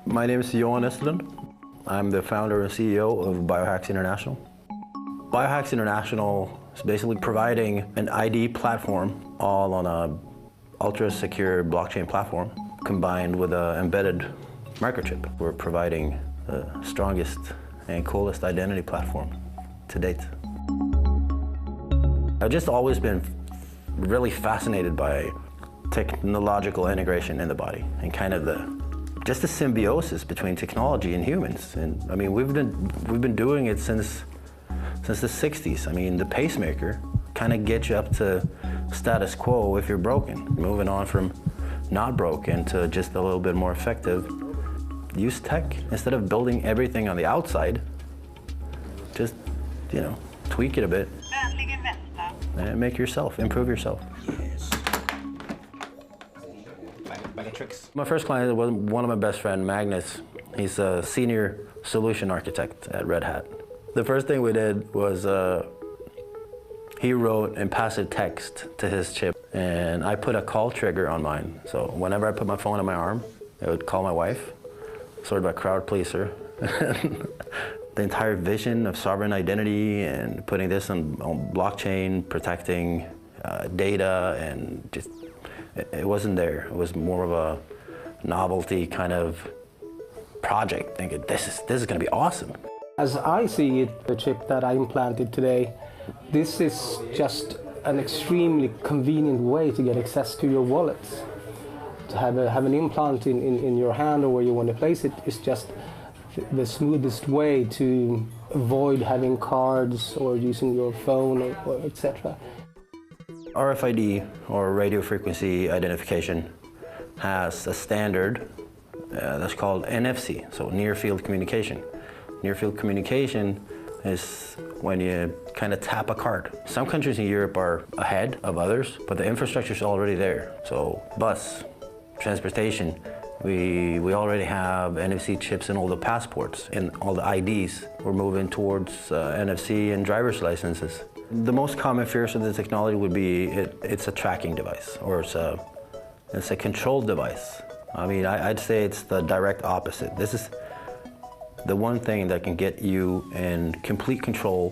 My name is Johan Estlund. I'm the founder and CEO of Biohacks International. Biohacks International is basically providing an ID platform all on a ultra-secure blockchain platform combined with an embedded microchip. We're providing the strongest and coolest identity platform to date. I've just always been really fascinated by technological integration in the body and kind of just the symbiosis between technology and humans. And I mean, we've been doing it since the 60s. I mean, the pacemaker kind of gets you up to status quo if you're broken. Moving on from not broken to just a little bit more effective. Use tech instead of building everything on the outside. Just, tweak it a bit and make yourself, improve yourself. My first client was one of my best friends, Magnus. He's a senior solution architect at Red Hat. The first thing we did was he wrote in passive text to his chip, and I put a call trigger on mine. So whenever I put my phone on my arm, it would call my wife, sort of a crowd pleaser. The entire vision of sovereign identity and putting this on blockchain, protecting data, and just, it wasn't there. It was more of a novelty kind of project, thinking this is gonna be awesome. As I see it, the chip that I implanted today, this is just an extremely convenient way to get access to your wallets. To have an implant in your hand or where you want to place it is just the smoothest way to avoid having cards or using your phone or etc. RFID, or radio frequency identification, has a standard that's called NFC, so near field communication. Near field communication is when you kind of tap a card. Some countries in Europe are ahead of others, but the infrastructure is already there. So bus, transportation, we already have NFC chips in all the passports, in all the IDs. We're moving towards NFC and driver's licenses. The most common fears of the technology would be it's a tracking device, or it's a control device. I mean, I'd say it's the direct opposite. This is the one thing that can get you in complete control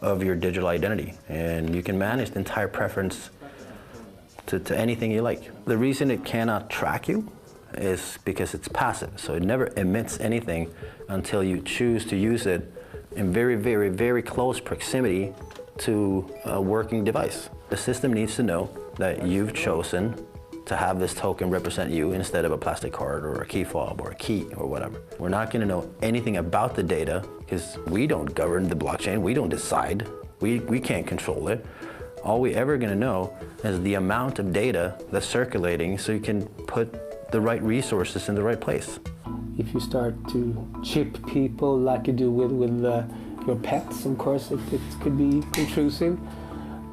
of your digital identity, and you can manage the entire preference to anything you like. The reason it cannot track you is because it's passive, so it never emits anything until you choose to use it in very, very, very close proximity to a working device. The system needs to know that you've chosen to have this token represent you instead of a plastic card or a key fob or a key or whatever. We're not going to know anything about the data because we don't govern the blockchain, we don't decide, we can't control it. All we ever going to know is the amount of data that's circulating so you can put the right resources in the right place. If you start to chip people like you do with your pets, of course, it could be intrusive.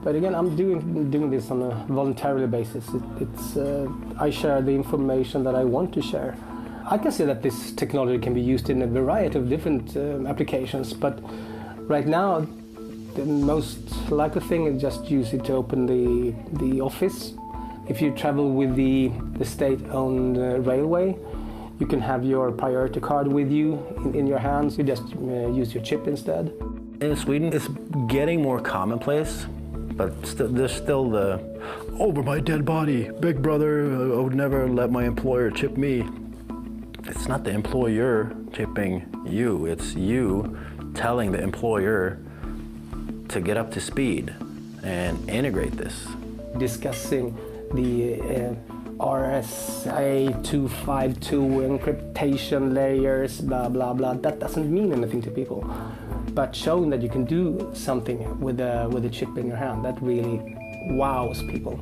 But again, I'm doing this on a voluntary basis. I share the information that I want to share. I can see that this technology can be used in a variety of different applications, but right now, the most likely thing is just use it to open the office. If you travel with the state-owned railway, you can have your priority card with you in your hands. You just use your chip instead. In Sweden, it's getting more commonplace, but there's still the, over my dead body, big brother, I would never let my employer chip me. It's not the employer chipping you, it's you telling the employer to get up to speed and integrate this. Discussing the RSA-252 encryptation layers, blah, blah, blah, that doesn't mean anything to people. But showing that you can do something with a chip in your hand, that really wows people.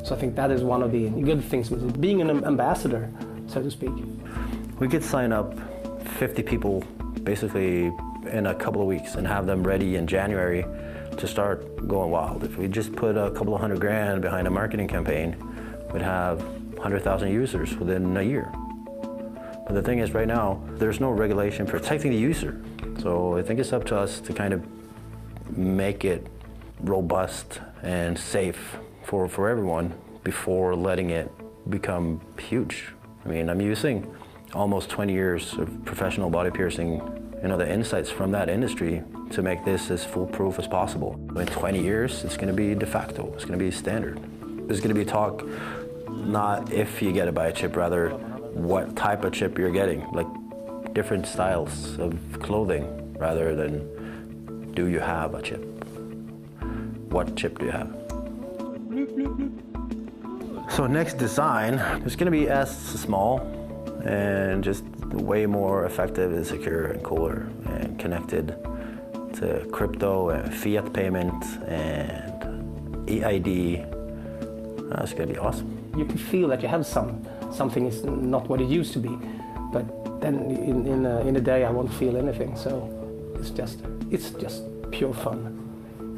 So I think that is one of the good things with being an ambassador, so to speak. We could sign up 50 people basically in a couple of weeks and have them ready in January to start going wild. If we just put a couple of $100,000 behind a marketing campaign, we'd have 100,000 users within a year. But the thing is, right now, there's no regulation protecting the user. So I think it's up to us to kind of make it robust and safe for everyone before letting it become huge. I mean, I'm using almost 20 years of professional body piercing, the insights from that industry to make this as foolproof as possible. In 20 years, it's going to be de facto. It's going to be standard. There's going to be talk not if you get a biochip, rather what type of chip you're getting, like different styles of clothing, rather than do you have a chip? What chip do you have? So next design is going to be as small and just way more effective and secure and cooler and connected to crypto and fiat payment and EID. That's going to be awesome. You can feel that you have something is not what it used to be, but then in a day I won't feel anything. So it's just pure fun.